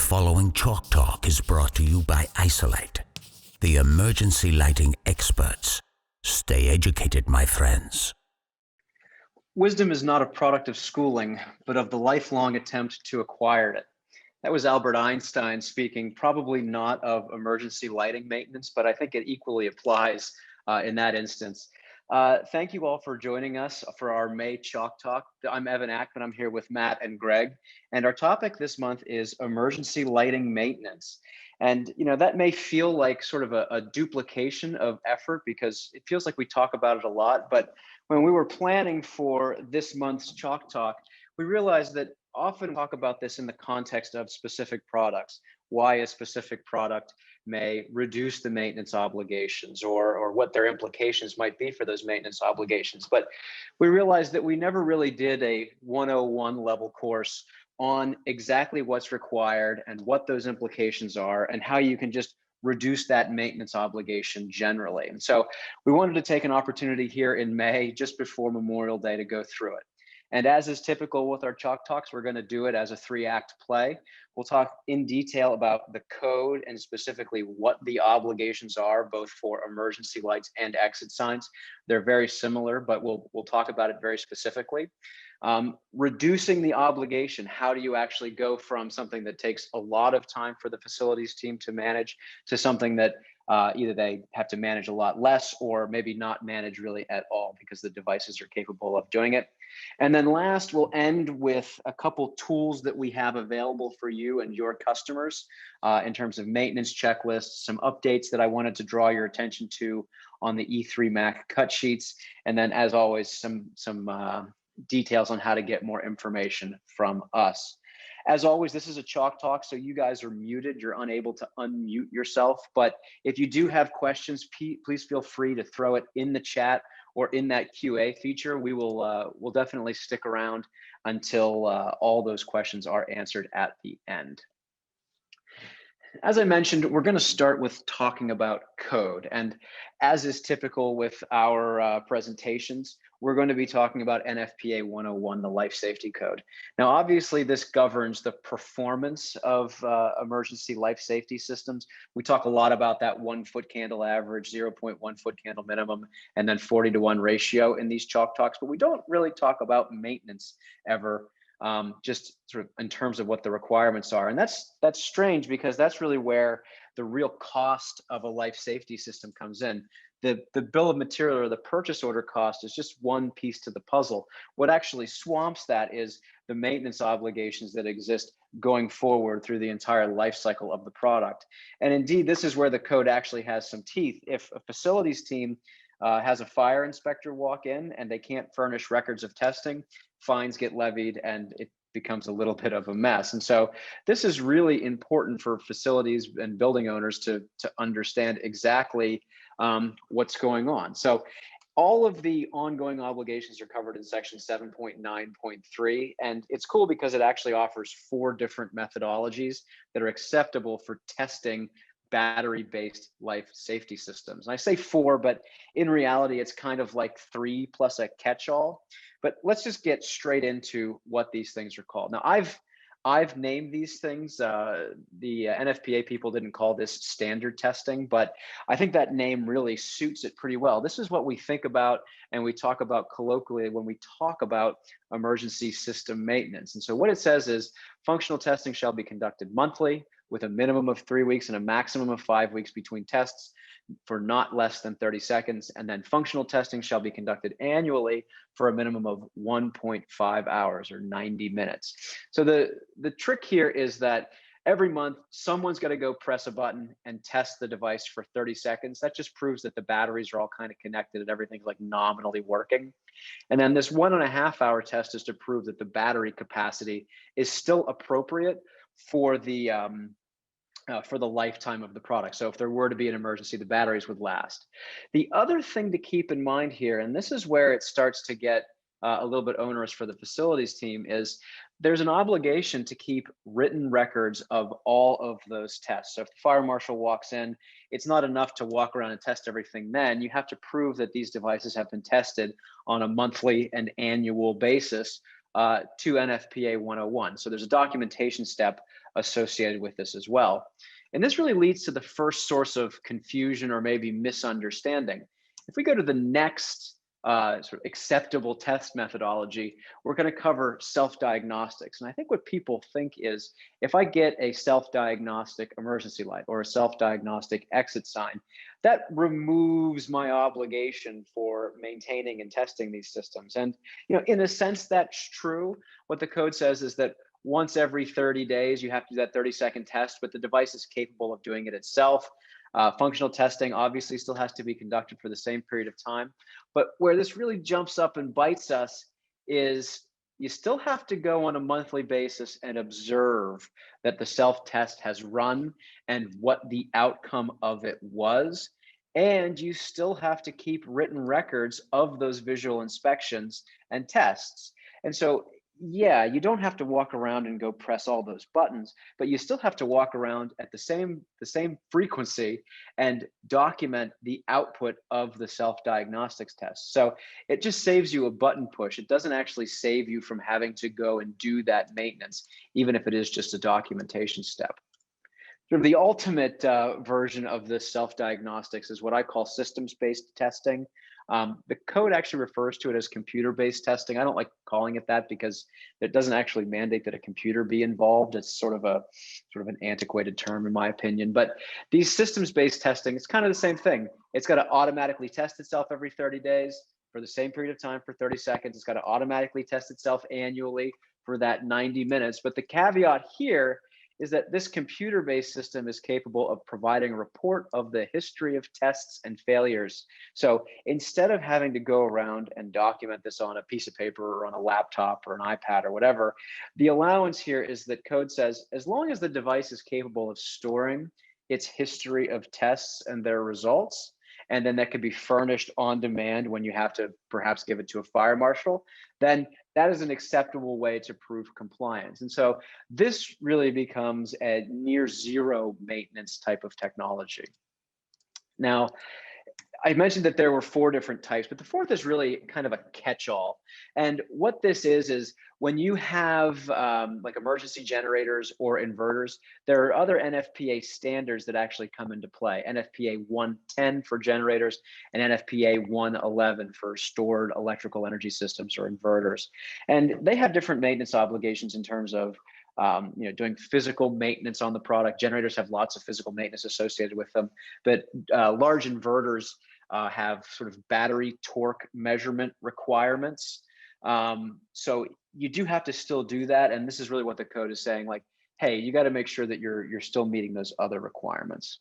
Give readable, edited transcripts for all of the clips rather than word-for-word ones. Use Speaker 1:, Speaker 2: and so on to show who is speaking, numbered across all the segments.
Speaker 1: following Chalk Talk is brought to you by Isolite, the emergency lighting experts. Stay educated, my friends.
Speaker 2: Wisdom is not a product of schooling, but of the lifelong attempt to acquire it. That was Albert Einstein speaking, probably not of emergency lighting maintenance, but I think it equally applies in that instance. Thank you all for joining us for our May Chalk Talk. I'm Evan Ackman. I'm here with Matt and Greg. And our topic this month is emergency lighting maintenance. And that may feel like sort of a duplication of effort because it feels like we talk about it a lot. But when we were planning for this month's Chalk Talk, we realized that often we talk about this in the context of specific products, why a specific product may reduce the maintenance obligations or what their implications might be for those maintenance obligations. But we realized that we never really did a 101 level course on exactly what's required and what those implications are and how you can just reduce that maintenance obligation generally. And so we wanted to take an opportunity here in May, just before Memorial Day, to go through it. And as is typical with our Chalk Talks, we're going to do it as a 3-act play. We'll talk in detail about the code and specifically what the obligations are, both for emergency lights and exit signs. They're very similar, but we'll talk about it very specifically. Reducing the obligation. How do you actually go from something that takes a lot of time for the facilities team to manage to something that either they have to manage a lot less or maybe not manage really at all because the devices are capable of doing it. And then last, we'll end with a couple tools that we have available for you and your customers in terms of maintenance checklists, some updates that I wanted to draw your attention to on the E3 Mac cut sheets, and then as always, some details on how to get more information from us. As always, this is a Chalk Talk, so you guys are muted. You're unable to unmute yourself. But if you do have questions, please feel free to throw it in the chat or in that QA feature. We will we'll definitely stick around until all those questions are answered at the end. As I mentioned, we're going to start with talking about code. And as is typical with our presentations, we're going to be talking about NFPA 101, the life safety code. Now, obviously, this governs the performance of emergency life safety systems. We talk a lot about that 1 foot candle average, 0.1 foot candle minimum, and then 40-to-1 ratio in these Chalk Talks, but we don't really talk about maintenance ever. Just sort of in terms of what the requirements are. And that's strange because that's really where the real cost of a life safety system comes in. The bill of material or the purchase order cost is just one piece to the puzzle. What actually swamps that is the maintenance obligations that exist going forward through the entire life cycle of the product. And indeed, this is where the code actually has some teeth. If a facilities team has a fire inspector walk in and they can't furnish records of testing, fines get levied and it becomes a little bit of a mess. And so this is really important for facilities and building owners to understand exactly what's going on. So all of the ongoing obligations are covered in section 7.9.3. And it's cool because it actually offers 4 different methodologies that are acceptable for testing battery-based life safety systems. And I say 4, but in reality, it's kind of like 3 plus a catch-all. But let's just get straight into what these things are called. Now, I've named these things. The NFPA people didn't call this standard testing, but I think that name really suits it pretty well. This is what we think about and we talk about colloquially when we talk about emergency system maintenance. And so what it says is functional testing shall be conducted monthly with a minimum of 3 weeks and a maximum of 5 weeks between tests for not less than 30 seconds. And then functional testing shall be conducted annually for a minimum of 1.5 hours or 90 minutes. So the trick here is that every month, someone's got to go press a button and test the device for 30 seconds. That just proves that the batteries are all kind of connected and everything's like nominally working. And then this 1.5 hour test is to prove that the battery capacity is still appropriate for the lifetime of the product. So if there were to be an emergency, the batteries would last. The other thing to keep in mind here, and this is where it starts to get a little bit onerous for the facilities team, is there's an obligation to keep written records of all of those tests. So if the fire marshal walks in, it's not enough to walk around and test everything then. You have to prove that these devices have been tested on a monthly and annual basis to NFPA 101. So there's a documentation step associated with this as well. And this really leads to the first source of confusion or maybe misunderstanding. If we go to the next sort of acceptable test methodology, we're going to cover self-diagnostics. And I think what people think is, if I get a self-diagnostic emergency light or a self-diagnostic exit sign, that removes my obligation for maintaining and testing these systems. And in a sense, that's true. What the code says is that once every 30 days, you have to do that 30-second test, but the device is capable of doing it itself. Functional testing obviously still has to be conducted for the same period of time. But where this really jumps up and bites us is you still have to go on a monthly basis and observe that the self-test has run and what the outcome of it was. And you still have to keep written records of those visual inspections and tests. And so, yeah, you don't have to walk around and go press all those buttons, but you still have to walk around at the same frequency and document the output of the self-diagnostics test. So it just saves you a button push. It doesn't actually save you from having to go and do that maintenance, even if it is just a documentation step. Sort of the ultimate version of this self-diagnostics is what I call systems-based testing. The code actually refers to it as computer-based testing. I don't like calling it that because it doesn't actually mandate that a computer be involved. It's sort of an antiquated term in my opinion. But these systems-based testing, it's kind of the same thing. It's got to automatically test itself every 30 days for the same period of time for 30 seconds. It's got to automatically test itself annually for that 90 minutes. But the caveat here is that this computer-based system is capable of providing a report of the history of tests and failures. So instead of having to go around and document this on a piece of paper or on a laptop or an iPad or whatever, the allowance here is that code says, as long as the device is capable of storing its history of tests and their results, and then that could be furnished on demand when you have to perhaps give it to a fire marshal, then that is an acceptable way to prove compliance. And so this really becomes a near zero maintenance type of technology. Now, I mentioned that there were 4 different types, but the 4th is really kind of a catch-all. And what this is when you have like emergency generators or inverters, there are other NFPA standards that actually come into play. NFPA 110 for generators and NFPA 111 for stored electrical energy systems or inverters. And they have different maintenance obligations in terms of doing physical maintenance on the product. Generators have lots of physical maintenance associated with them, but large inverters have sort of battery torque measurement requirements. So you do have to still do that. And this is really what the code is saying, like, hey, you got to make sure that you're still meeting those other requirements.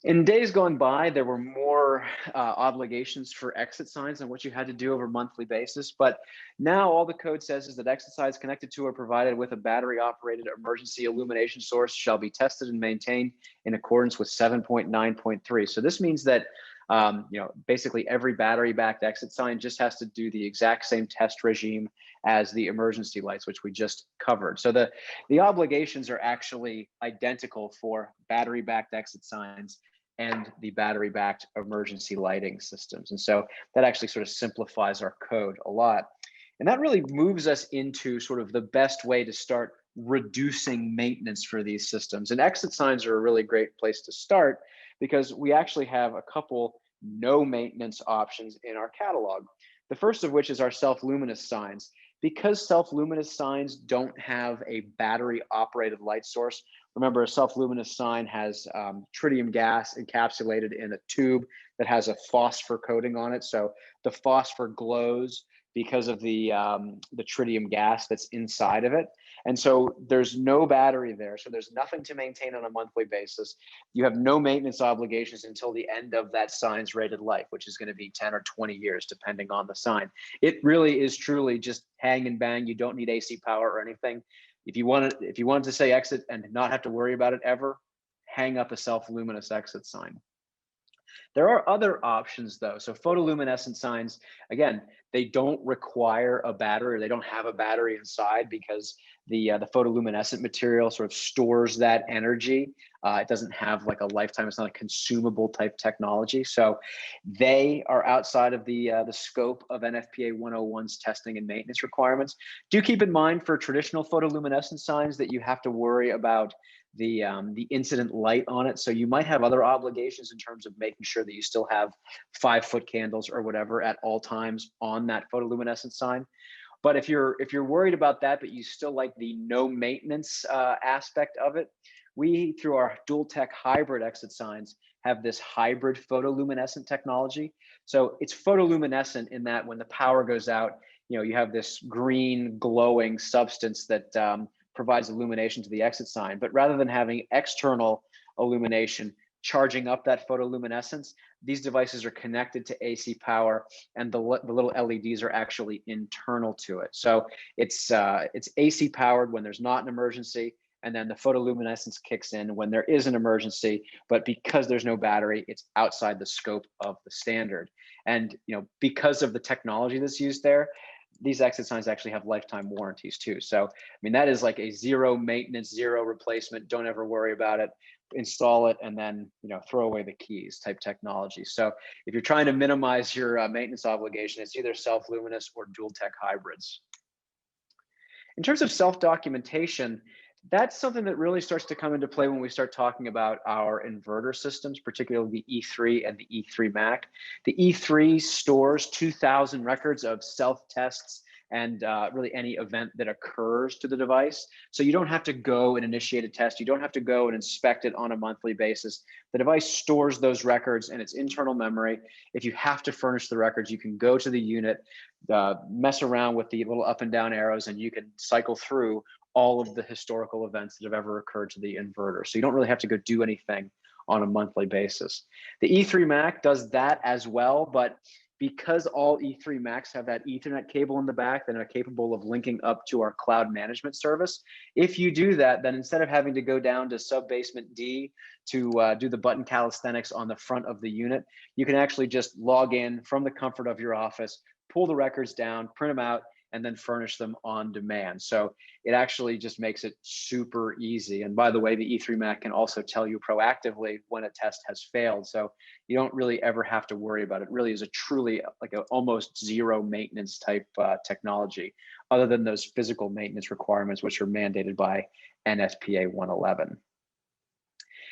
Speaker 2: In days gone by, there were more obligations for exit signs than what you had to do over a monthly basis. But now all the code says is that exit signs connected to or provided with a battery operated emergency illumination source shall be tested and maintained in accordance with 7.9.3. So this means that basically every battery backed exit sign just has to do the exact same test regime as the emergency lights, which we just covered. So the obligations are actually identical for battery backed exit signs and the battery backed emergency lighting systems. And so that actually sort of simplifies our code a lot. And that really moves us into sort of the best way to start reducing maintenance for these systems. And exit signs are a really great place to start because we actually have a couple no maintenance options in our catalog. The first of which is our self-luminous signs. Because self-luminous signs don't have a battery operated light source, remember a self-luminous sign has tritium gas encapsulated in a tube that has a phosphor coating on it. So the phosphor glows because of the tritium gas that's inside of it. And so there's no battery there. So there's nothing to maintain on a monthly basis. You have no maintenance obligations until the end of that sign's rated life, which is going to be 10 or 20 years, depending on the sign. It really is truly just hang and bang. You don't need AC power or anything. If you wanted to say exit and not have to worry about it ever, hang up a self-luminous exit sign. There are other options though. So photoluminescent signs, again, they don't require a battery, or they don't have a battery inside, because the photoluminescent material sort of stores that energy. It doesn't have like a lifetime. It's not a consumable type technology. So they are outside of the scope of NFPA 101's testing and maintenance requirements. Do keep in mind for traditional photoluminescent signs that you have to worry about the incident light on it. So you might have other obligations in terms of making sure that you still have 5-foot candles or whatever at all times on that photoluminescent sign. But if you're worried about that, but you still like the no maintenance aspect of it, we, through our dual tech hybrid exit signs, have this hybrid photoluminescent technology. So it's photoluminescent in that when the power goes out, you have this green glowing substance that provides illumination to the exit sign. But rather than having external illumination charging up that photoluminescence, these devices are connected to AC power, and the little LEDs are actually internal to it. So it's AC powered when there's not an emergency, and then the photoluminescence kicks in when there is an emergency. But because there's no battery, it's outside the scope of the standard. And because of the technology that's used there, these exit signs actually have lifetime warranties too. So, I mean, that is like a zero maintenance, zero replacement. Don't ever worry about it. Install it and then, throw away the keys type technology. So if you're trying to minimize your maintenance obligation, it's either self-luminous or dual tech hybrids. In terms of self-documentation, that's something that really starts to come into play when we start talking about our inverter systems, particularly the E3 and the E3 Mac. The E3 stores 2,000 records of self-tests and really any event that occurs to the device. So you don't have to go and initiate a test. You don't have to go and inspect it on a monthly basis. The device stores those records in its internal memory. If you have to furnish the records, you can go to the unit, mess around with the little up and down arrows, and you can cycle through all of the historical events that have ever occurred to the inverter. So you don't really have to go do anything on a monthly basis. The E3 Mac does that as well, but because all E3 Macs have that Ethernet cable in the back that are capable of linking up to our cloud management service, if you do that, then instead of having to go down to sub-basement D to do the button calisthenics on the front of the unit, you can actually just log in from the comfort of your office, pull the records down, print them out, and then furnish them on demand. So it actually just makes it super easy. And by the way, the E3 Mac can also tell you proactively when a test has failed. So you don't really ever have to worry about it. It really is a truly like an almost zero maintenance type technology, other than those physical maintenance requirements, which are mandated by NFPA 111.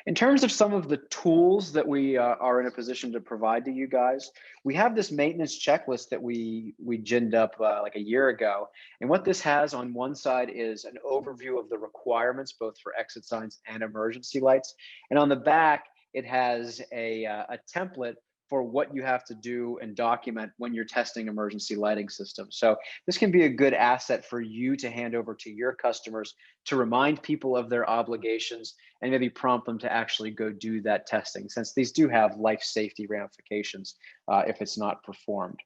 Speaker 2: In terms of some of the tools that we are in a position to provide to you guys, we have this maintenance checklist that we ginned up like a year ago. And what this has on one side is an overview of the requirements, both for exit signs and emergency lights. And on the back, it has a template for what you have to do and document when you're testing emergency lighting systems. So this can be a good asset for you to hand over to your customers to remind people of their obligations and maybe prompt them to actually go do that testing, since these do have life safety ramifications if it's not performed.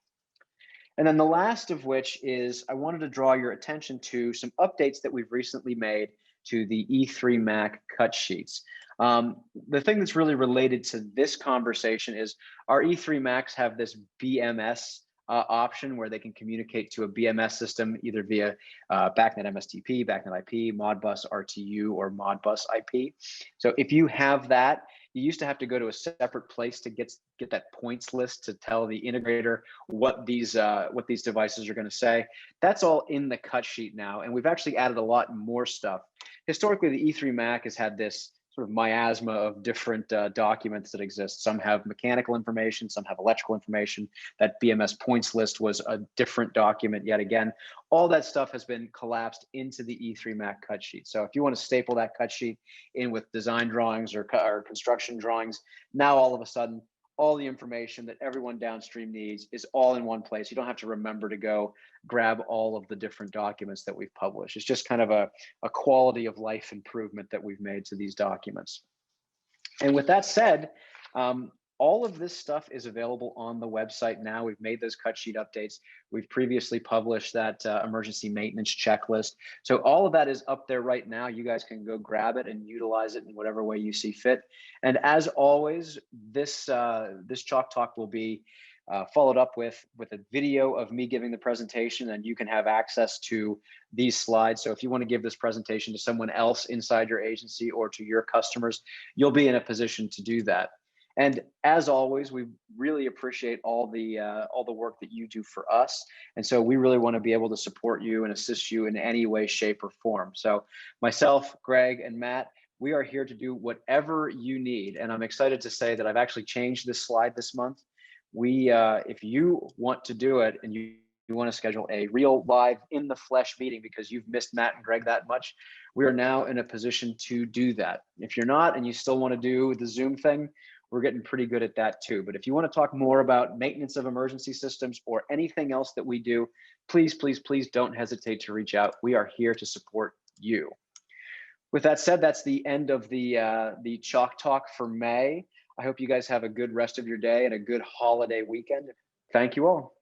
Speaker 2: And then the last of which is I wanted to draw your attention to some updates that we've recently made to the E3 Mac cut sheets. The thing that's really related to this conversation is our E3 Macs have this BMS option where they can communicate to a BMS system either via BACnet MSTP, BACnet IP, Modbus RTU, or Modbus IP. So if you have that, you used to have to go to a separate place to get that points list to tell the integrator what these devices are going to say. That's all in the cut sheet now, and we've actually added a lot more stuff. Historically, the E3 Mac has had this sort of miasma of different documents that exist. Some have mechanical information, some have electrical information. That BMS points list was a different document yet again. All that stuff has been collapsed into the E3 Mac cut sheet. So if you want to staple that cut sheet in with design drawings or construction drawings, now all of a sudden, all the information that everyone downstream needs is all in one place. You don't have to remember to go grab all of the different documents that we've published. It's just kind of a quality of life improvement that we've made to these documents. And with that said, All of this stuff is available on the website now. We've made those cut sheet updates. We've previously published that emergency maintenance checklist. So all of that is up there right now. You guys can go grab it and utilize it in whatever way you see fit. And as always, this Chalk Talk will be followed up with a video of me giving the presentation, and you can have access to these slides. So if you want to give this presentation to someone else inside your agency or to your customers, you'll be in a position to do that. And as always, we really appreciate all the work that you do for us. And so we really want to be able to support you and assist you in any way, shape, or form. So myself, Greg, and Matt, we are here to do whatever you need. And I'm excited to say that I've actually changed this slide this month. If you want to do it and you want to schedule a real live in the flesh meeting because you've missed Matt and Greg that much, we are now in a position to do that. If you're not and you still want to do the Zoom thing, we're getting pretty good at that too. But if you want to talk more about maintenance of emergency systems or anything else that we do, please, please, please don't hesitate to reach out. We are here to support you. With that said, that's the end of the Chalk Talk for May. I hope you guys have a good rest of your day and a good holiday weekend. Thank you all.